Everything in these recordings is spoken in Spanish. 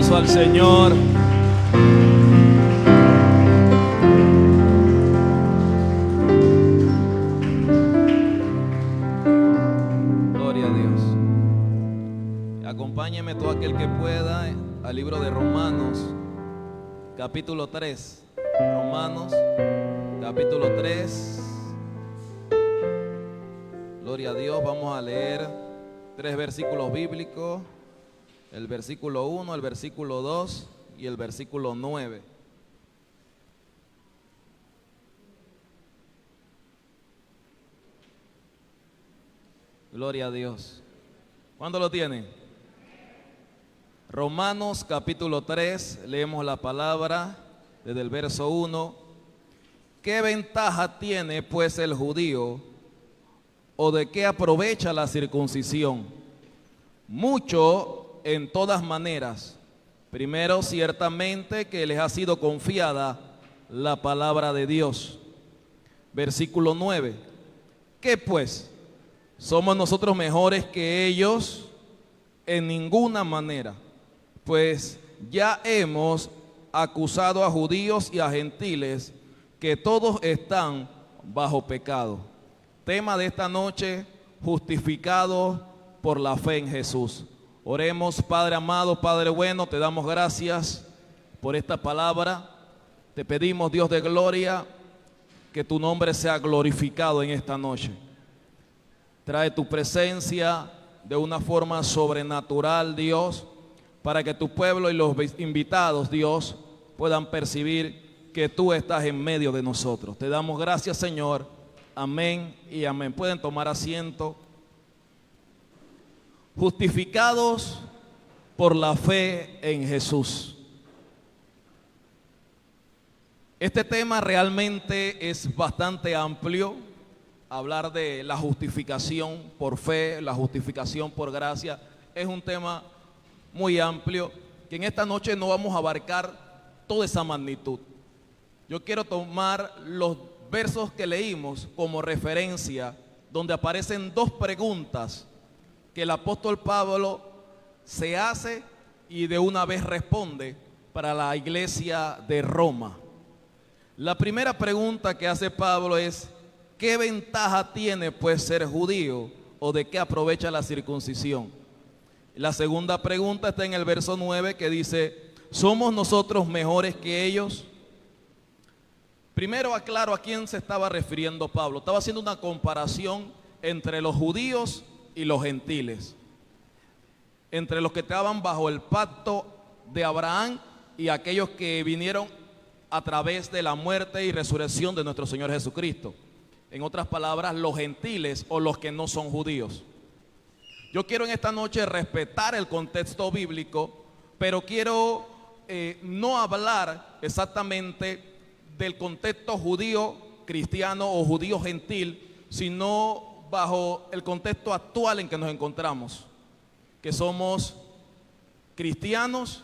aplauso al Señor. Gloria a Dios. Acompáñeme todo aquel que pueda al libro de Romanos, capítulo 3. Romanos, capítulo 3. Gloria a Dios. Vamos a leer 3 versículos bíblicos. El versículo 1, el versículo 2 y el versículo 9. Gloria a Dios. ¿Cuándo lo tienen? Romanos capítulo 3, leemos la palabra desde el verso 1. ¿Qué ventaja tiene pues el judío, o de qué aprovecha la circuncisión? Mucho en todas maneras. Primero, ciertamente que les ha sido confiada la palabra de Dios. Versículo 9. ¿Qué pues? ¿Somos nosotros mejores que ellos? En ninguna manera. Pues ya hemos acusado a judíos y a gentiles que todos están bajo pecado. Tema de esta noche: justificados por la fe en Jesús. Oremos. Padre amado, Padre bueno, te damos gracias por esta palabra. Te pedimos, Dios de gloria, que tu nombre sea glorificado en esta noche. Trae tu presencia de una forma sobrenatural, Dios, para que tu pueblo y los invitados, Dios, puedan percibir que tú estás en medio de nosotros. Te damos gracias, Señor. Amén y amén. Pueden tomar asiento. Justificados por la fe en Jesús. Este tema realmente es bastante amplio. Hablar de la justificación por fe, la justificación por gracia, es un tema muy amplio que en esta noche no vamos a abarcar toda esa magnitud. Yo quiero tomar los versos que leímos como referencia, donde aparecen 2 preguntas que el apóstol Pablo se hace y de una vez responde para la iglesia de Roma. La primera pregunta que hace Pablo es: ¿qué ventaja tiene pues ser judío, o de qué aprovecha la circuncisión? La segunda pregunta está en el verso 9, que dice: ¿somos nosotros mejores que ellos? Primero aclaro a quién se estaba refiriendo Pablo. Estaba haciendo una comparación entre los judíos y los gentiles, entre los que estaban bajo el pacto de Abraham y aquellos que vinieron a través de la muerte y resurrección de nuestro Señor Jesucristo. En otras palabras, los gentiles o los que no son judíos. Yo quiero en esta noche respetar el contexto bíblico, pero quiero no hablar exactamente del contexto judío cristiano o judío gentil, sino bajo el contexto actual en que nos encontramos, que somos cristianos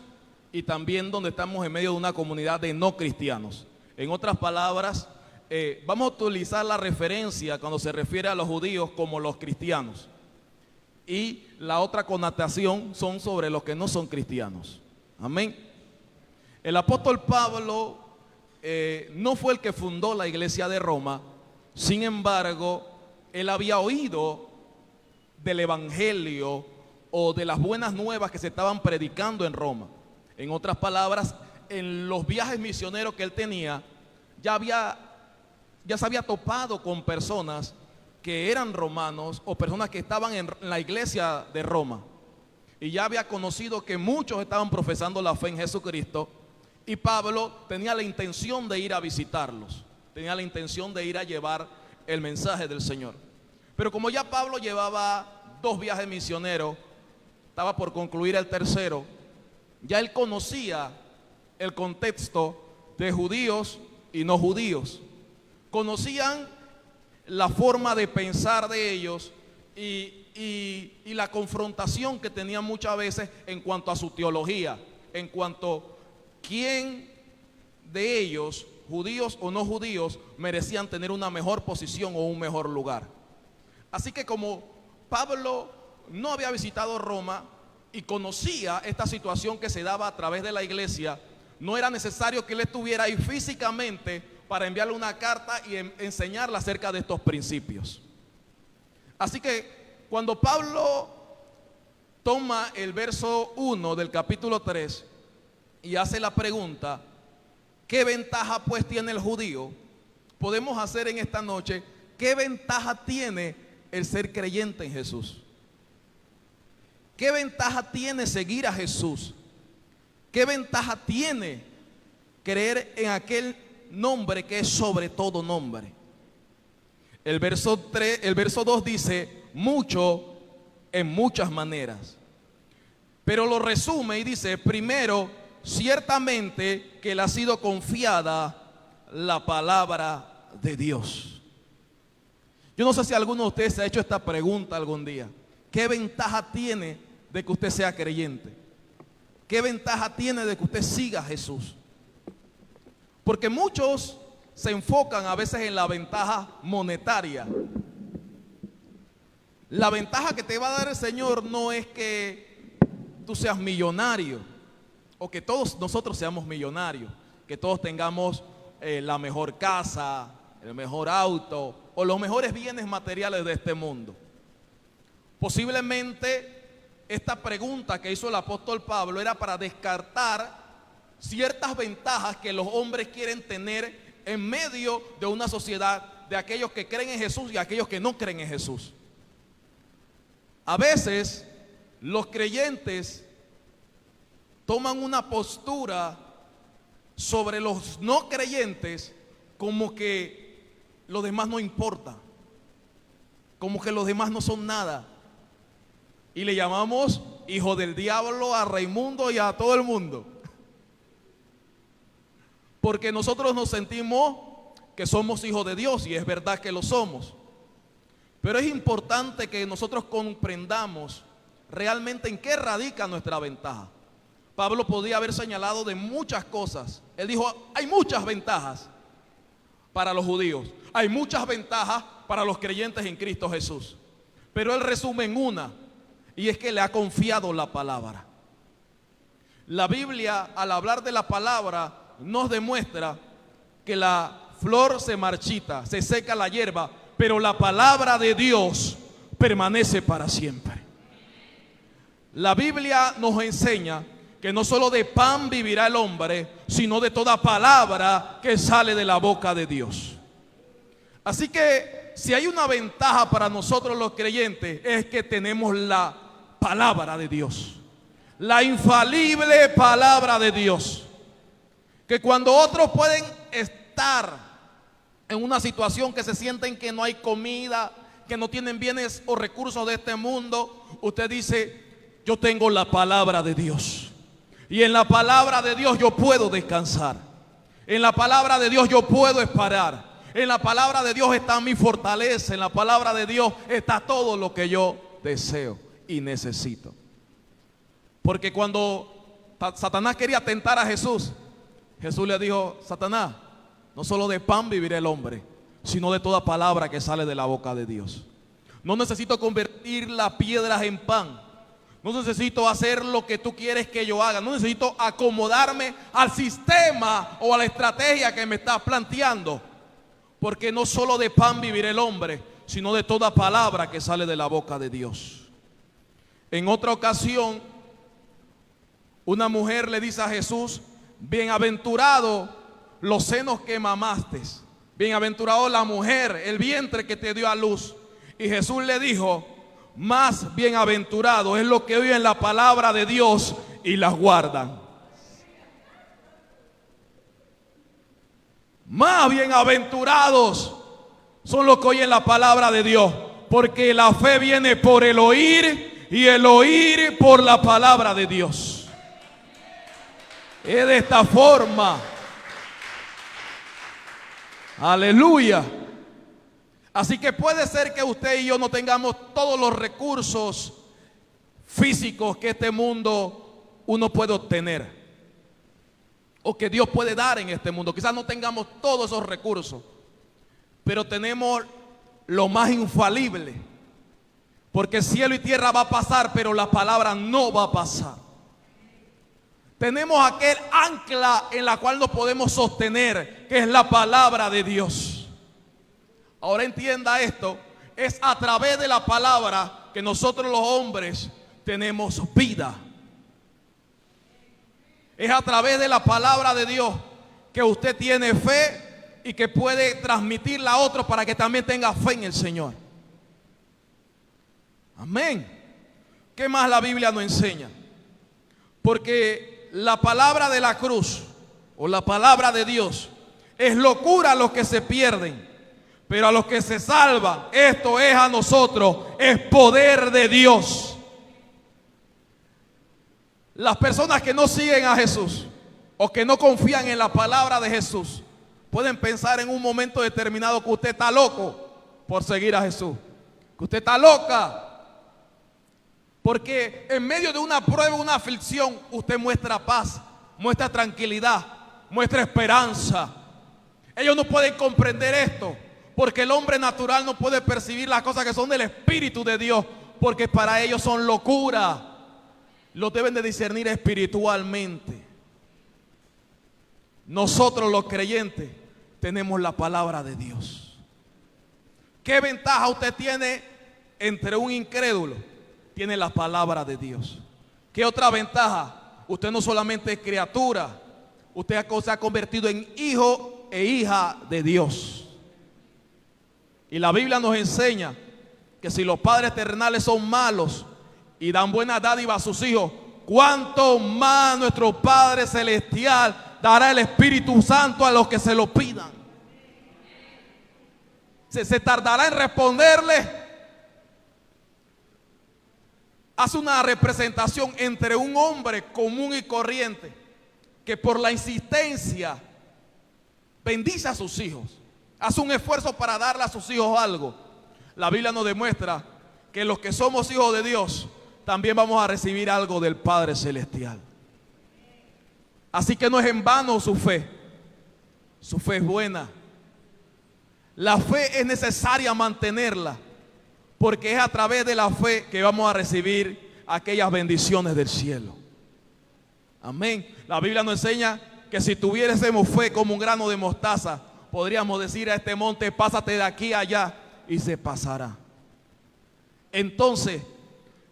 y también donde estamos en medio de una comunidad de no cristianos. En otras palabras, vamos a utilizar la referencia cuando se refiere a los judíos como los cristianos, y la otra connotación son sobre los que no son cristianos. Amén. El apóstol Pablo no fue el que fundó la iglesia de Roma. Sin embargo, él había oído del evangelio o de las buenas nuevas que se estaban predicando en Roma. En otras palabras, en los viajes misioneros que él tenía, ya se había topado con personas que eran romanos o personas que estaban en la iglesia de Roma, y ya había conocido que muchos estaban profesando la fe en Jesucristo, y Pablo tenía la intención de ir a visitarlos, tenía la intención de ir a llevar el mensaje del Señor. Pero como ya Pablo llevaba 2 viajes misioneros, estaba por concluir el tercero, ya él conocía el contexto de judíos y no judíos. Conocían la forma de pensar de ellos y la confrontación que tenían muchas veces en cuanto a su teología, en cuanto a quién de ellos, judíos o no judíos, merecían tener una mejor posición o un mejor lugar. Así que como Pablo no había visitado Roma, y conocía esta situación que se daba a través de la iglesia, no era necesario que él estuviera ahí físicamente para enviarle una carta y enseñarle acerca de estos principios. Así que cuando Pablo toma el verso 1 del capítulo 3 y hace la pregunta, ¿qué ventaja pues tiene el judío? Podemos hacer en esta noche, ¿qué ventaja tiene el ser creyente en Jesús? ¿Qué ventaja tiene seguir a Jesús? ¿Qué ventaja tiene creer en aquel nombre que es sobre todo nombre? El verso 2 dice, mucho en muchas maneras. Pero lo resume y dice, primero, ciertamente que le ha sido confiada la palabra de Dios. Yo no sé si alguno de ustedes se ha hecho esta pregunta algún día. ¿Qué ventaja tiene de que usted sea creyente? ¿Qué ventaja tiene de que usted siga a Jesús? Porque muchos se enfocan a veces en la ventaja monetaria. La ventaja que te va a dar el Señor no es que tú seas millonario o que todos nosotros seamos millonarios, que todos tengamos la mejor casa, el mejor auto o los mejores bienes materiales de este mundo. Posiblemente esta pregunta que hizo el apóstol Pablo era para descartar ciertas ventajas que los hombres quieren tener en medio de una sociedad de aquellos que creen en Jesús y aquellos que no creen en Jesús. A veces los creyentes toman una postura sobre los no creyentes como que los demás no importan, como que los demás no son nada. Y le llamamos hijo del diablo a Raimundo y a todo el mundo. Porque nosotros nos sentimos que somos hijos de Dios y es verdad que lo somos. Pero es importante que nosotros comprendamos realmente en qué radica nuestra ventaja. Pablo podía haber señalado de muchas cosas. Él dijo, hay muchas ventajas para los judíos. Hay muchas ventajas para los creyentes en Cristo Jesús. Pero él resume en una. Y es que le ha confiado la palabra. La Biblia, al hablar de la palabra, nos demuestra que la flor se marchita, se seca la hierba, pero la palabra de Dios permanece para siempre. La Biblia nos enseña que no solo de pan vivirá el hombre, sino de toda palabra que sale de la boca de Dios. Así que si hay una ventaja para nosotros los creyentes, es que tenemos la palabra de Dios, la infalible palabra de Dios, que cuando otros pueden estar en una situación que se sienten que no hay comida, que no tienen bienes o recursos de este mundo, usted dice, yo tengo la palabra de Dios, y en la palabra de Dios yo puedo descansar, en la palabra de Dios yo puedo esperar, en la palabra de Dios está mi fortaleza, en la palabra de Dios está todo lo que yo deseo y necesito. Porque cuando Satanás quería tentar a Jesús, Jesús le dijo, Satanás, no solo de pan vivirá el hombre, sino de toda palabra que sale de la boca de Dios. No necesito convertir las piedras en pan, no necesito hacer lo que tú quieres que yo haga, no necesito acomodarme al sistema o a la estrategia que me estás planteando, porque no solo de pan vivirá el hombre, sino de toda palabra que sale de la boca de Dios. En otra ocasión, una mujer le dice a Jesús, bienaventurado los senos que mamaste, bienaventurado la mujer, el vientre que te dio a luz. Y Jesús le dijo, más bienaventurado es lo que oyen la palabra de Dios y las guardan. Más bienaventurados son los que oyen la palabra de Dios, porque la fe viene por el oír y el oír por la palabra de Dios. Es de esta forma. Aleluya. Así que puede ser que usted y yo no tengamos todos los recursos físicos que este mundo uno puede obtener, o que Dios puede dar en este mundo. Quizás no tengamos todos esos recursos, pero tenemos lo más infalible, Porque cielo y tierra va a pasar, pero la palabra no va a pasar. Tenemos aquel ancla en la cual nos podemos sostener, que es la palabra de Dios. Ahora entienda esto, es a través de la palabra que nosotros los hombres tenemos vida. Es a través de la palabra de Dios que usted tiene fe y que puede transmitirla a otros para que también tenga fe en el Señor. Amén. ¿Qué más la Biblia nos enseña? Porque la palabra de la cruz o la palabra de Dios es locura a los que se pierden, pero a los que se salvan, esto es a nosotros, es poder de Dios. Las personas que no siguen a Jesús o que no confían en la palabra de Jesús pueden pensar en un momento determinado que usted está loco por seguir a Jesús, que usted está loca. Porque en medio de una prueba, una aflicción, usted muestra paz, muestra tranquilidad, muestra esperanza. Ellos no pueden comprender esto, porque el hombre natural no puede percibir las cosas que son del Espíritu de Dios, porque para ellos son locura. Lo deben de discernir espiritualmente. Nosotros los creyentes tenemos la palabra de Dios. ¿Qué ventaja usted tiene entre un incrédulo? Tiene la palabra de Dios. ¿Qué otra ventaja? Usted no solamente es criatura, usted se ha convertido en hijo e hija de Dios. Y la Biblia nos enseña que si los padres terrenales son malos y dan buena dádiva a sus hijos, cuánto más nuestro Padre Celestial dará el Espíritu Santo a los que se lo pidan. Se tardará en responderle. Hace una representación entre un hombre común y corriente que por la insistencia bendice a sus hijos, hace un esfuerzo para darle a sus hijos algo. La Biblia nos demuestra que los que somos hijos de Dios también vamos a recibir algo del Padre Celestial. Así que no es en vano su fe es buena. La fe es necesaria mantenerla, porque es a través de la fe que vamos a recibir aquellas bendiciones del cielo. Amén. La Biblia nos enseña que si tuviésemos fe como un grano de mostaza, podríamos decir a este monte, pásate de aquí a allá, y se pasará. Entonces,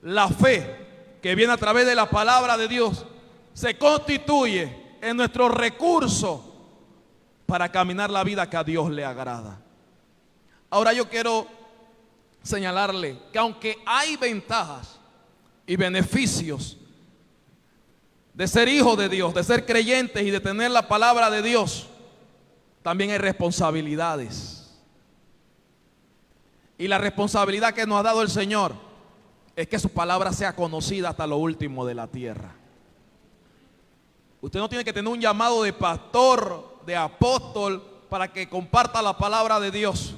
la fe que viene a través de la palabra de Dios se constituye en nuestro recurso para caminar la vida que a Dios le agrada. Ahora yo quiero señalarle que aunque hay ventajas y beneficios de ser hijo de Dios, de ser creyentes y de tener la palabra de Dios, también hay responsabilidades. Y la responsabilidad que nos ha dado el Señor es que su palabra sea conocida hasta lo último de la tierra. Usted no tiene que tener un llamado de pastor, de apóstol, para que comparta la palabra de Dios.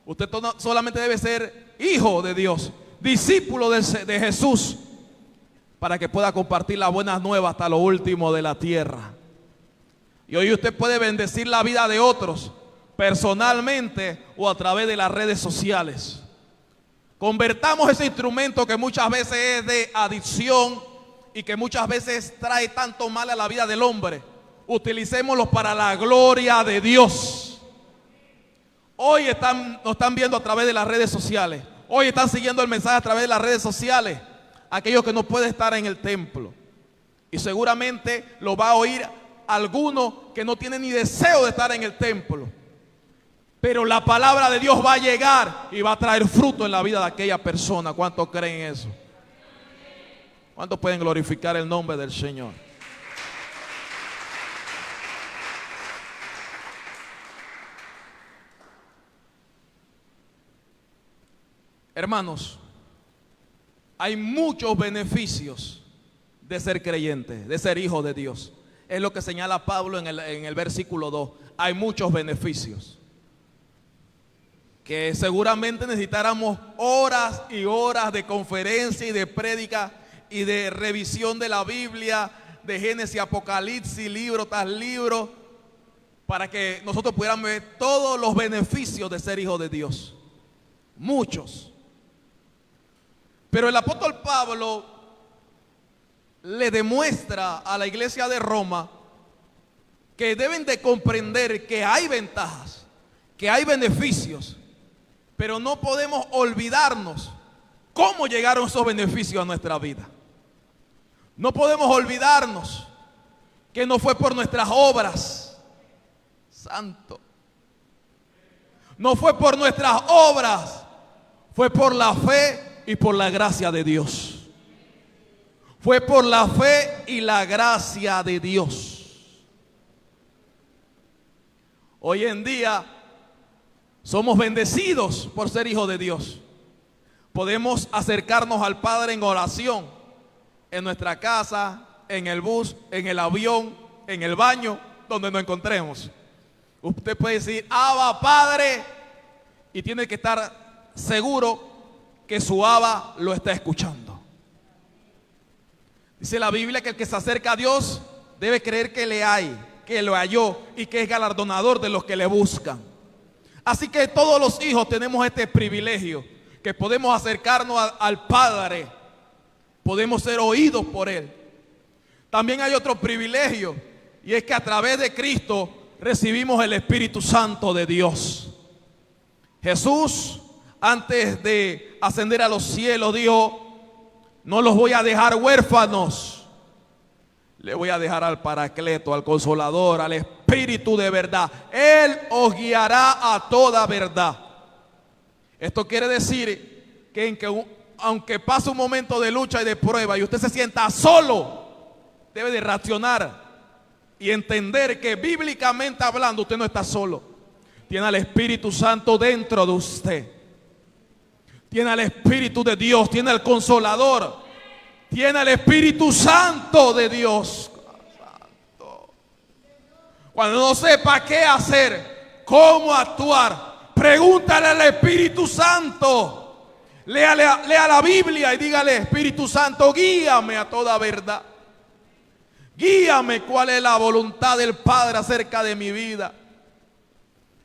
Usted solamente debe ser hijo de Dios, discípulo de Jesús, para que pueda compartir las buenas nuevas hasta lo último de la tierra. Y hoy usted puede bendecir la vida de otros, personalmente o a través de las redes sociales. Convertamos ese instrumento que muchas veces es de adicción y que muchas veces trae tanto mal a la vida del hombre. Utilicémoslo para la gloria de Dios. Hoy nos están viendo a través de las redes sociales. Hoy están siguiendo el mensaje a través de las redes sociales. Aquellos que no pueden estar en el templo. Y seguramente lo va a oír alguno que no tiene ni deseo de estar en el templo. Pero la palabra de Dios va a llegar y va a traer fruto en la vida de aquella persona. ¿Cuántos creen eso? ¿Cuántos pueden glorificar el nombre del Señor? Hermanos, hay muchos beneficios de ser creyente, de ser hijo de Dios. Es lo que señala Pablo en el versículo 2. Hay muchos beneficios que seguramente necesitáramos horas y horas de conferencia y de prédica y de revisión de la Biblia, de Génesis, Apocalipsis, libro tras libro, para que nosotros pudiéramos ver todos los beneficios de ser hijo de Dios. Muchos. Pero el apóstol Pablo le demuestra a la iglesia de Roma que deben de comprender que hay ventajas, que hay beneficios, pero no podemos olvidarnos cómo llegaron esos beneficios a nuestra vida. No podemos olvidarnos que no fue por nuestras obras, santo. No fue por nuestras obras, fue por la fe y por la gracia de Dios. Fue por la fe y la gracia de Dios. Hoy en día somos bendecidos por ser hijos de Dios. Podemos acercarnos al Padre en oración, en nuestra casa, en el bus, en el avión, en el baño, donde nos encontremos. Usted puede decir, Abba Padre, y tiene que estar seguro que su Abba lo está escuchando. Dice la Biblia que el que se acerca a Dios debe creer que le hay, que lo halló y que es galardonador de los que le buscan. Así que todos los hijos tenemos este privilegio, que podemos acercarnos al Padre, podemos ser oídos por Él. También hay otro privilegio, y es que a través de Cristo recibimos el Espíritu Santo de Dios. Jesús, antes de ascender a los cielos, dijo: no los voy a dejar huérfanos, le voy a dejar al Paracleto, al Consolador, al Espíritu de verdad. Él os guiará a toda verdad. Esto quiere decir que aunque pase un momento de lucha y de prueba y usted se sienta solo, debe de reaccionar y entender que bíblicamente hablando usted no está solo. Tiene al Espíritu Santo dentro de usted. Tiene al Espíritu de Dios, tiene al Consolador, tiene al Espíritu Santo de Dios. Cuando no sepa qué hacer, cómo actuar, pregúntale al Espíritu Santo. Lea la Biblia y dígale: Espíritu Santo, guíame a toda verdad. Guíame cuál es la voluntad del Padre acerca de mi vida.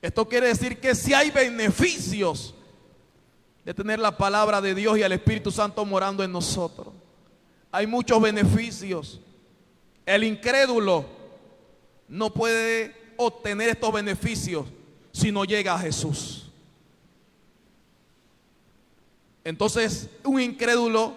Esto quiere decir que si hay beneficios de tener la palabra de Dios y el Espíritu Santo morando en nosotros. Hay muchos beneficios. El incrédulo no puede obtener estos beneficios si no llega a Jesús. Entonces, un incrédulo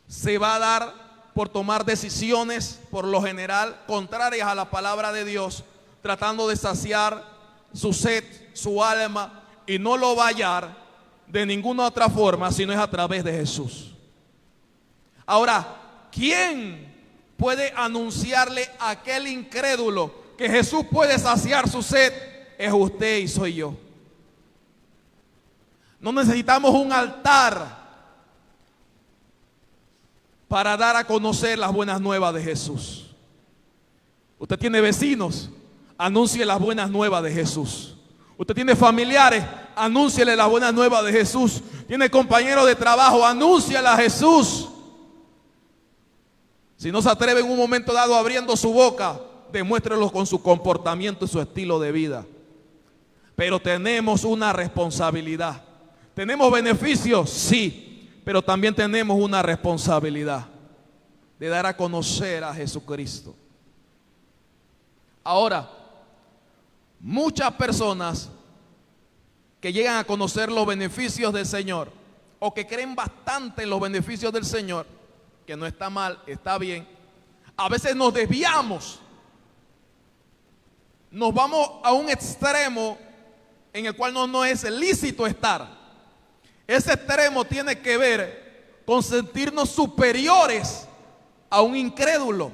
se va a dar por tomar decisiones, por lo general, contrarias a la palabra de Dios, tratando de saciar su sed, su alma, y no lo va a hallar de ninguna otra forma si no es a través de Jesús. Ahora, ¿quién puede anunciarle a aquel incrédulo que Jesús puede saciar su sed? Es usted y soy yo. No necesitamos un altar para dar a conocer las buenas nuevas de Jesús. Usted tiene vecinos, anuncie las buenas nuevas de Jesús. Usted tiene familiares, anúnciele las buenas nuevas de Jesús. Tiene compañeros de trabajo, anúnciale a Jesús. Si no se atreve en un momento dado abriendo su boca, demuéstrelo con su comportamiento y su estilo de vida. Pero tenemos una responsabilidad. ¿Tenemos beneficios? Sí, pero también tenemos una responsabilidad de dar a conocer a Jesucristo. Ahora, muchas personas que llegan a conocer los beneficios del Señor o que creen bastante en los beneficios del Señor, que no está mal, está bien, a veces nos desviamos, nos vamos a un extremo en el cual no es lícito estar. Ese extremo tiene que ver con sentirnos superiores a un incrédulo,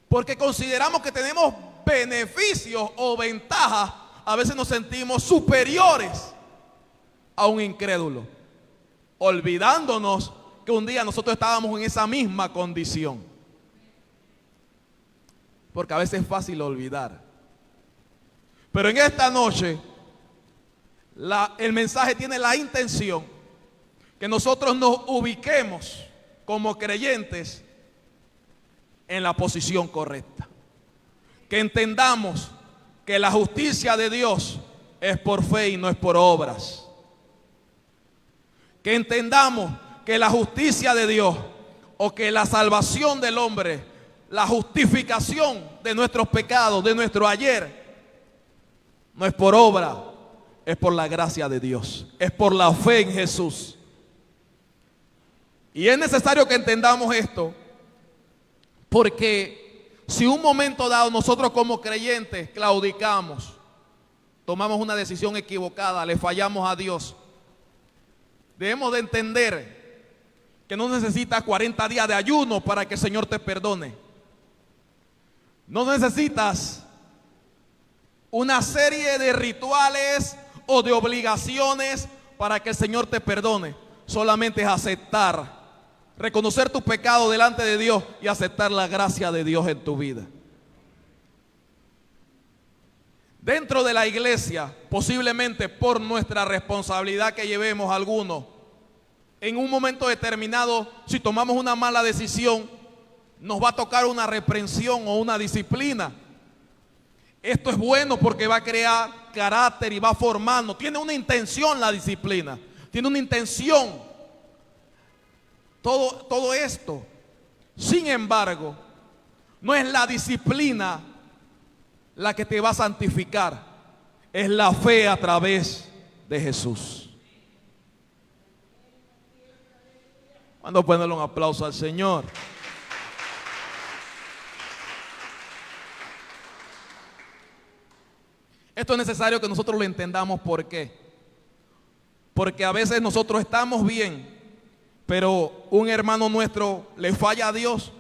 porque consideramos que tenemos beneficios o ventajas. A veces nos sentimos superiores a un incrédulo, olvidándonos que un día nosotros estábamos en esa misma condición. Porque a veces es fácil olvidar. Pero en esta noche el mensaje tiene la intención que nosotros nos ubiquemos como creyentes en la posición correcta. Que entendamos que la justicia de Dios es por fe y no es por obras. Que entendamos que la justicia de Dios o que la salvación del hombre, la justificación de nuestros pecados, de nuestro ayer, no es por obra, es por la gracia de Dios, es por la fe en Jesús. Y es necesario que entendamos esto, porque si un momento dado nosotros como creyentes claudicamos, tomamos una decisión equivocada, le fallamos a Dios, debemos de entender que no necesitas 40 días de ayuno para que el Señor te perdone. No necesitas una serie de rituales o de obligaciones para que el Señor te perdone. Solamente es aceptar, reconocer tu pecado delante de Dios y aceptar la gracia de Dios en tu vida. Dentro de la iglesia, posiblemente por nuestra responsabilidad que llevemos algunos, en un momento determinado, si tomamos una mala decisión, nos va a tocar una reprensión o una disciplina. Esto es bueno porque va a crear carácter y va formando. Tiene una intención la disciplina, tiene una intención todo esto. Sin embargo, no es la disciplina la que te va a santificar, es la fe a través de Jesús. ¿Cuándo ponerle un aplauso al Señor? Esto es necesario que nosotros lo entendamos. ¿Por qué? Porque a veces nosotros estamos bien, pero un hermano nuestro le falla a Dios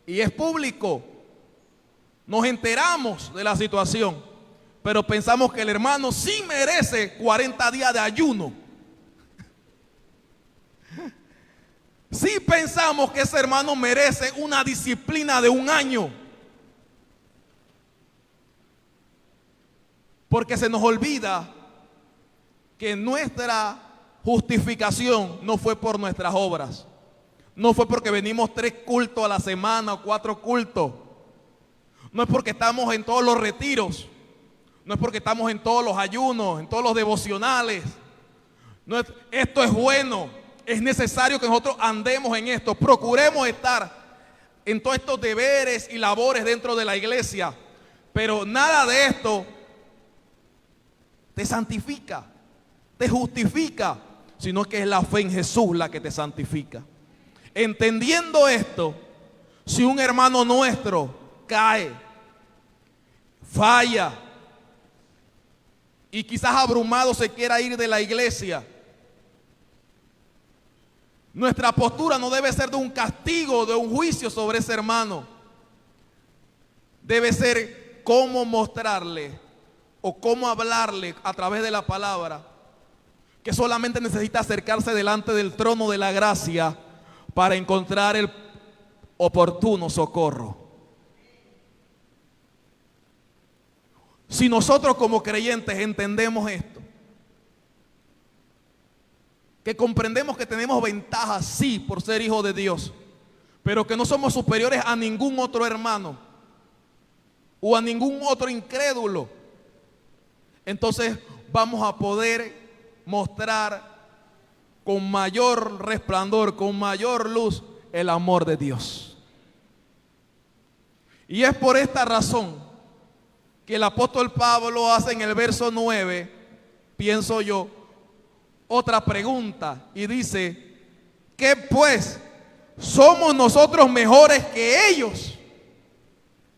y es público. Nos enteramos de la situación, pero pensamos que el hermano sí merece 40 días de ayuno. Sí pensamos que ese hermano merece una disciplina de 1 año. Porque se nos olvida que nuestra justificación no fue por nuestras obras. No fue porque venimos 3 cultos a la semana o 4 cultos. No es porque estamos en todos los retiros. No es porque estamos en todos los ayunos, en todos los devocionales. No es, esto es bueno. Es necesario que nosotros andemos en esto. Procuremos estar en todos estos deberes y labores dentro de la iglesia. Pero nada de esto te santifica, te justifica, sino que es la fe en Jesús la que te santifica. Entendiendo esto, si un hermano nuestro cae, falla y quizás abrumado se quiera ir de la iglesia, nuestra postura no debe ser de un castigo, de un juicio sobre ese hermano. Debe ser cómo mostrarle o cómo hablarle a través de la palabra que solamente necesita acercarse delante del trono de la gracia para encontrar el oportuno socorro. Si nosotros como creyentes entendemos esto, que comprendemos que tenemos ventajas, sí, por ser hijos de Dios, pero que no somos superiores a ningún otro hermano o a ningún otro incrédulo, entonces vamos a poder mostrar con mayor resplandor, con mayor luz, el amor de Dios. Y es por esta razón que el apóstol Pablo hace en el verso 9, pienso yo, otra pregunta y dice: ¿qué pues? ¿Somos nosotros mejores que ellos?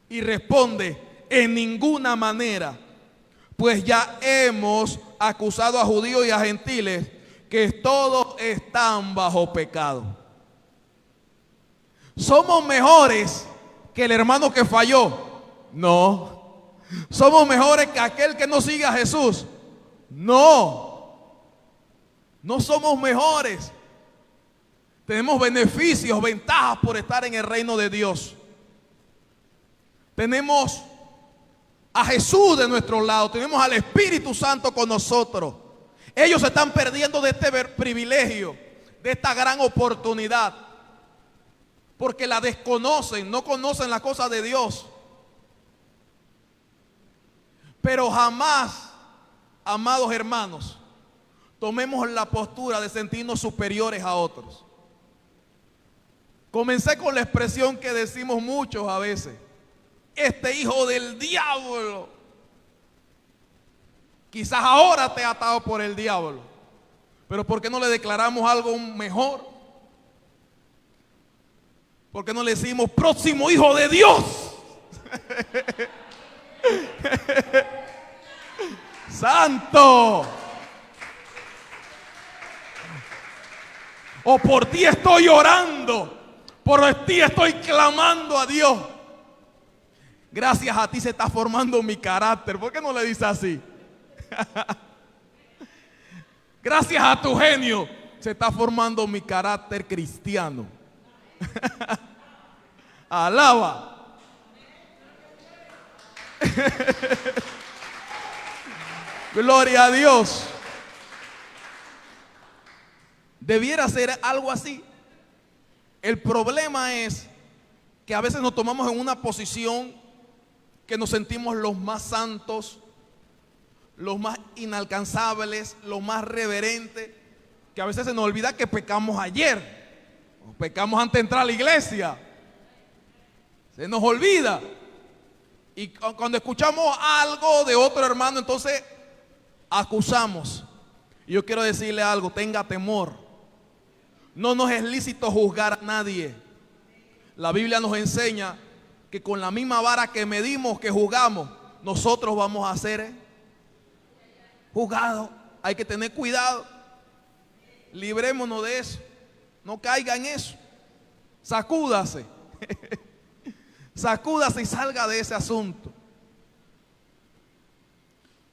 Y responde: en ninguna manera, pues ya hemos acusado a judíos y a gentiles que todos están bajo pecado. ¿Somos mejores que el hermano que falló? No. ¿Somos mejores que aquel que no sigue a Jesús? No. No somos mejores. Tenemos beneficios, ventajas por estar en el reino de Dios. Tenemos a Jesús de nuestro lado, tenemos al Espíritu Santo con nosotros. Ellos se están perdiendo de este privilegio, de esta gran oportunidad, porque la desconocen, no conocen las cosas de Dios. Pero jamás, amados hermanos, tomemos la postura de sentirnos superiores a otros. Comencé con la expresión que decimos muchos a veces: este hijo del diablo. Quizás ahora te ha atado por el diablo, pero ¿por qué no le declaramos algo mejor? ¿Por qué no le decimos próximo hijo de Dios? Santo. O por ti estoy orando, por ti estoy clamando a Dios. Gracias a ti se está formando mi carácter. ¿Por qué no le dices así? Gracias a tu genio se está formando mi carácter cristiano. Alaba. Gloria a Dios. Debiera ser algo así. El problema es que a veces nos tomamos en una posición que nos sentimos los más santos, los más inalcanzables, los más reverentes, que a veces se nos olvida que pecamos ayer, o pecamos antes de entrar a la iglesia. Se nos olvida. Y cuando escuchamos algo de otro hermano, entonces acusamos. Y yo quiero decirle algo: tenga temor. No nos es lícito juzgar a nadie. La Biblia nos enseña que con la misma vara que medimos, que juzgamos, nosotros vamos a ser juzgados. Hay que tener cuidado. Librémonos de eso. No caiga en eso. Sacúdase. Sacúdase y salga de ese asunto.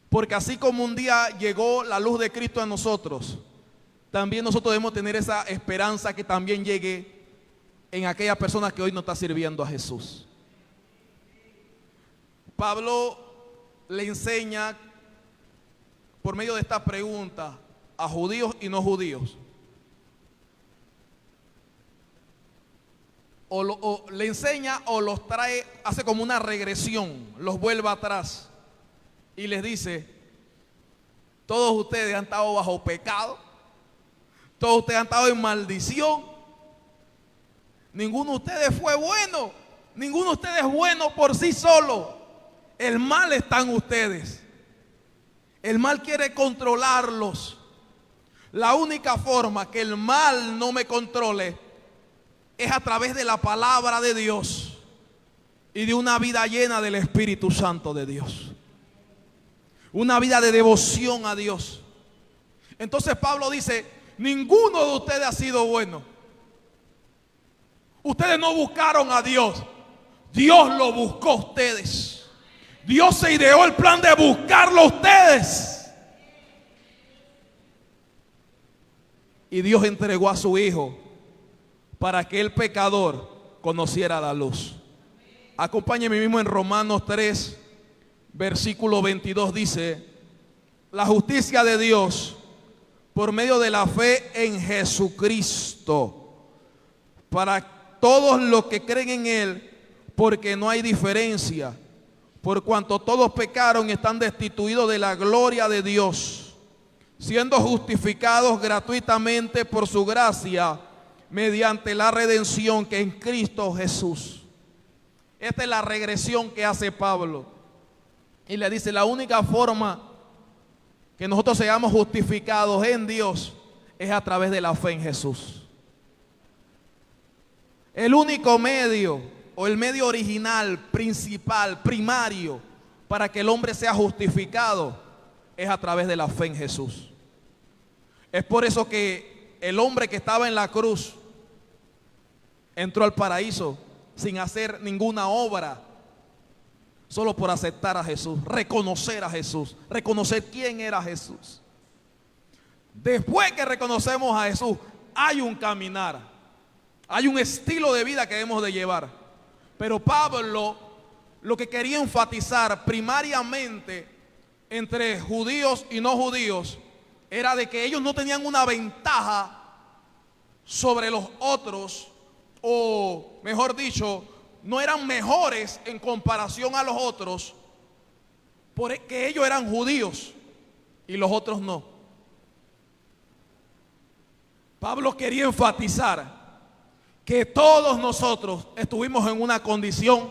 Porque así como un día llegó la luz de Cristo a nosotros, también nosotros debemos tener esa esperanza que también llegue en aquella persona que hoy no está sirviendo a Jesús. Pablo le enseña por medio de esta pregunta a judíos y no judíos. O le enseña o los trae, hace como una regresión, los vuelve atrás y les dice: todos ustedes han estado bajo pecado, todos ustedes han estado en maldición, ninguno de ustedes fue bueno, ninguno de ustedes es bueno por sí solo. El mal está en ustedes. El mal quiere controlarlos. La única forma que el mal no me controle es a través de la palabra de Dios y de una vida llena del Espíritu Santo de Dios. Una vida de devoción a Dios. Entonces Pablo dice: ninguno de ustedes ha sido bueno. Ustedes no buscaron a Dios. Dios lo buscó a ustedes. Dios se ideó el plan de buscarlo a ustedes. Y Dios entregó a su Hijo para que el pecador conociera la luz. Acompáñenme mismo en Romanos 3, versículo 22, dice: la justicia de Dios por medio de la fe en Jesucristo para todos los que creen en Él, porque no hay diferencia, por cuanto todos pecaron y están destituidos de la gloria de Dios, siendo justificados gratuitamente por su gracia mediante la redención que es en Cristo Jesús. Esta es la regresión que hace Pablo. Y le dice: la única forma que nosotros seamos justificados en Dios es a través de la fe en Jesús. El único medio, o el medio original, principal, primario, para que el hombre sea justificado, es a través de la fe en Jesús. Es por eso que el hombre que estaba en la cruz entró al paraíso sin hacer ninguna obra, solo por aceptar a Jesús, reconocer a Jesús, reconocer quién era Jesús. Después que reconocemos a Jesús, hay un caminar, hay un estilo de vida que debemos de llevar. Pero Pablo lo que quería enfatizar primariamente entre judíos y no judíos era de que ellos no tenían una ventaja sobre los otros, o mejor dicho, no eran mejores en comparación a los otros, porque ellos eran judíos y los otros no. Pablo quería enfatizar que todos nosotros estuvimos en una condición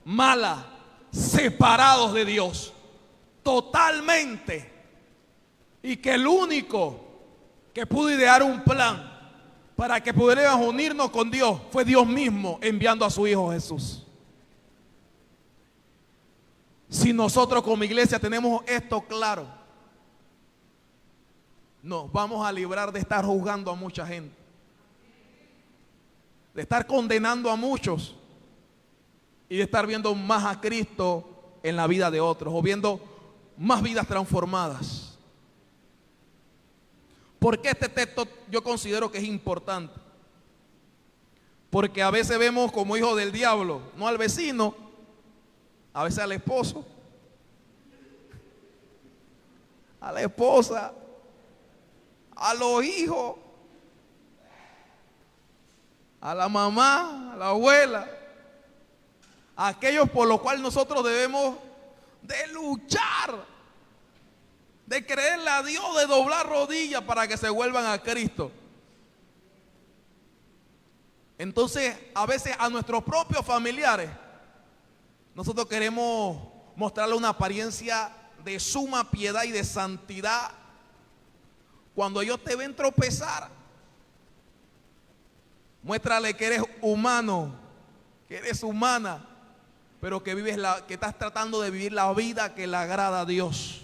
mala, separados de Dios, totalmente, y que el único que pudo idear un plan para que pudiéramos unirnos con Dios fue Dios mismo, enviando a su Hijo Jesús. Si nosotros como iglesia tenemos esto claro, nos vamos a librar de estar juzgando a mucha gente, de estar condenando a muchos y de estar viendo más a Cristo en la vida de otros, o viendo más vidas transformadas. ¿Por qué este texto yo considero que es importante? Porque a veces vemos como hijo del diablo, no al vecino, a veces al esposo, a la esposa, a los hijos, a la mamá, a la abuela, a aquellos por los cuales nosotros debemos de luchar, de creerle a Dios, de doblar rodillas para que se vuelvan a Cristo. Entonces, a veces a nuestros propios familiares, nosotros queremos mostrarle una apariencia de suma piedad y de santidad cuando ellos te ven tropezar. Muéstrale que eres humano, que eres humana, pero que que estás tratando de vivir la vida que le agrada a Dios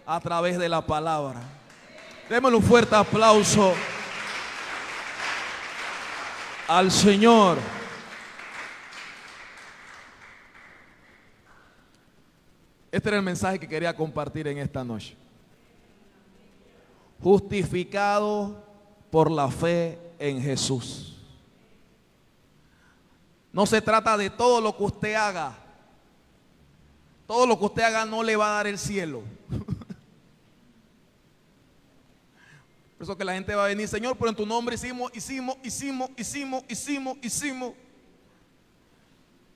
a través de la palabra. Démosle un fuerte aplauso al Señor. Este era el mensaje que quería compartir en esta noche. Justificado por la fe en Jesús. No se trata de todo lo que usted haga. Todo lo que usted haga no le va a dar el cielo. Por eso que la gente va a venir, Señor, pero en tu nombre hicimos.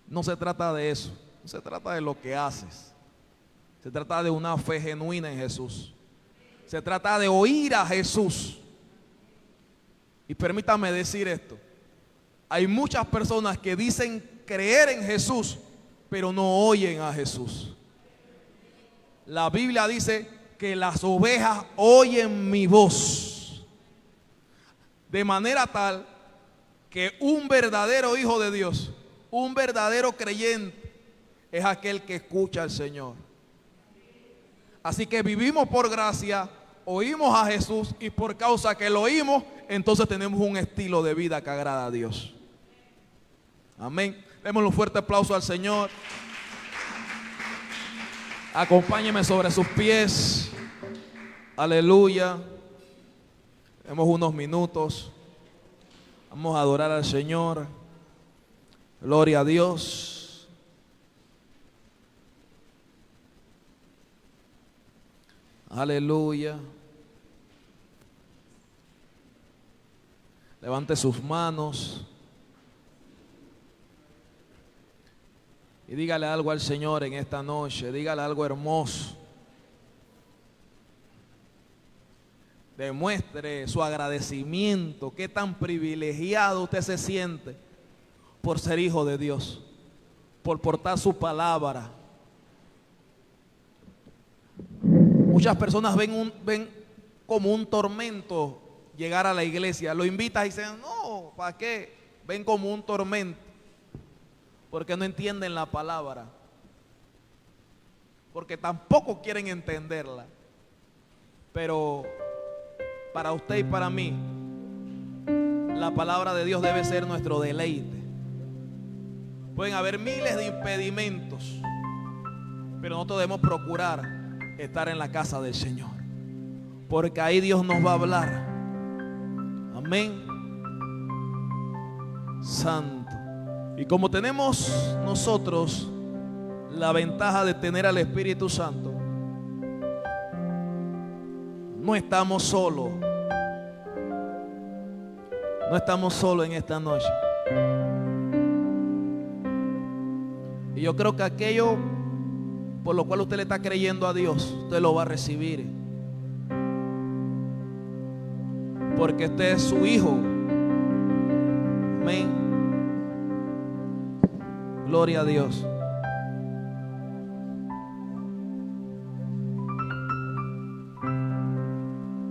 No se trata de eso. No se trata de lo que haces. Se trata de una fe genuina en Jesús. Se trata de oír a Jesús. Y permítame decir esto. Hay muchas personas que dicen creer en Jesús, pero no oyen a Jesús. La Biblia dice que las ovejas oyen mi voz. De manera tal que un verdadero hijo de Dios, un verdadero creyente, es aquel que escucha al Señor. Así que vivimos por gracia, oímos a Jesús, y por causa que lo oímos, entonces tenemos un estilo de vida que agrada a Dios. Amén. Démosle un fuerte aplauso al Señor. Acompáñeme sobre sus pies. Aleluya. Tenemos unos minutos. Vamos a adorar al Señor. Gloria a Dios. Aleluya. Levante sus manos y dígale algo al Señor en esta noche. Dígale algo hermoso. Demuestre su agradecimiento. Qué tan privilegiado usted se siente por ser hijo de Dios, por portar su palabra. Muchas personas ven como un tormento llegar a la iglesia. Lo invitas y dicen, no, ¿para qué? Ven como un tormento, porque no entienden la palabra, porque tampoco quieren entenderla. Pero para usted y para mí, la palabra de Dios debe ser nuestro deleite. Pueden haber miles de impedimentos, pero nosotros debemos procurar estar en la casa del Señor, porque ahí Dios nos va a hablar. Amén. Santo. Y como tenemos nosotros la ventaja de tener al Espíritu Santo, no estamos solos. No estamos solos en esta noche. Y yo creo que aquello por lo cual usted le está creyendo a Dios, usted lo va a recibir. porque este es su Hijo. Amén. Gloria a Dios.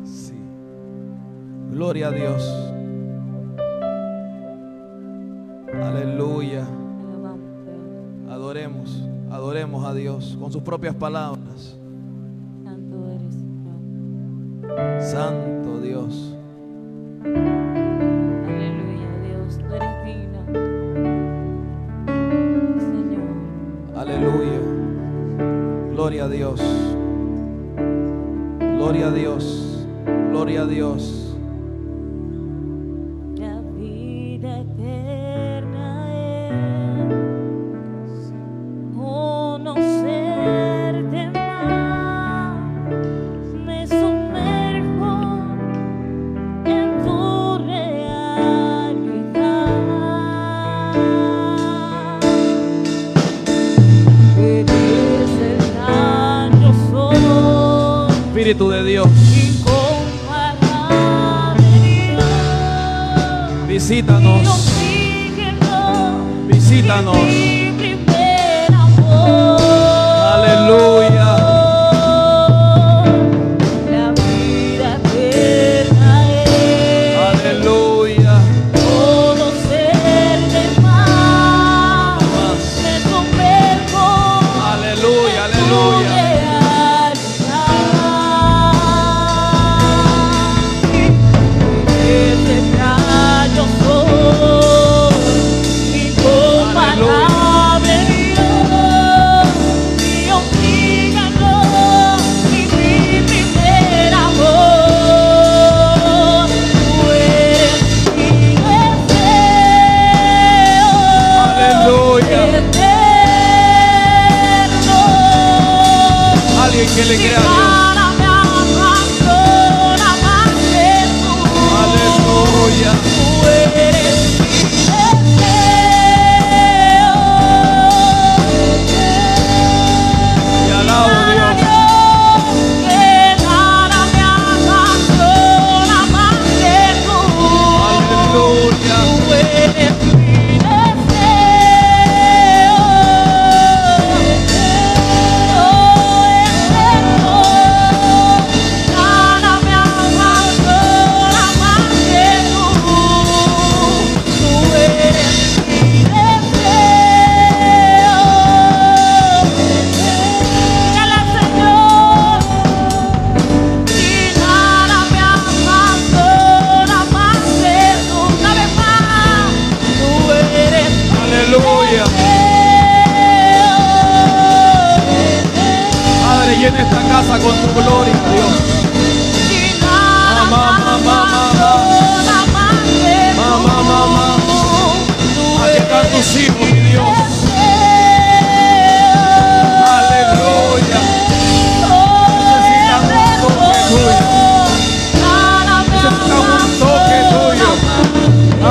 Sí. Gloria a Dios. Aleluya. Adoremos, adoremos a Dios con sus propias palabras. Santo eres, Señor. Santo Dios. Aleluya, Dios, tú eres digno. Señor. Aleluya. Gloria a Dios. Gloria a Dios. Gloria a Dios. La vida eterna es conocerte más. Me sumerjo en tu realidad. Eres el gran yo soy, Espíritu de Dios, incomparable Dios. visítanos, visítanos. Mi primer amor. Aleluya. La vida eterna es Aleluya. conocerte más. Me sumerjo Aleluya, en tu aleluya. realidad. Eres el gran yo soy, incomparable Dios, mi omnígano y mi primer amor. Tú eres mi deseo. Aleluya. Eterno. Alguien que le crea a Dios. Nada me abandona más, Jesús. Aleluya. Tú eres mi deseo. Te alabo, Nada, Dios. que nada me abandona más, Jesús. Aleluya. Tú eres mi deseo. Nada me abandona más, Jesús. Tú eres mi deseo. Dígale al Señor. Y nada me abandona más, Jesús. Una vez más, tú eres mi Aleluya. Padre, llena esta casa con tu gloria, Dios. Y nada me abandona más, Jesús. Mamá. Tú Aquí están tus hijos, mi Dios. Aleluya. Necesitan un toque tuyo. Necesitan un toque tuyo.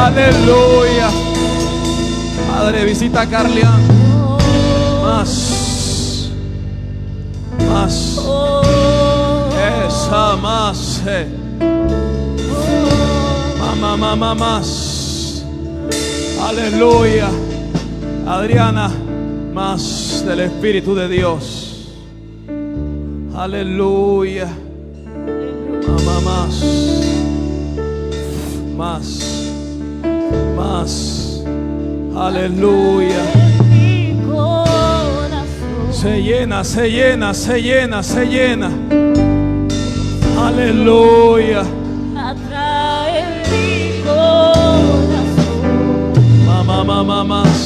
Aleluya. Padre, visita a Carlian. Más. Esa más. Mamá, más. Aleluya. Adriana, más del Espíritu de Dios. Aleluya. Mamá, más. Aleluya. Se llena. Aleluya. Atrae mi corazón. Mamá, más.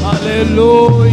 Aleluya.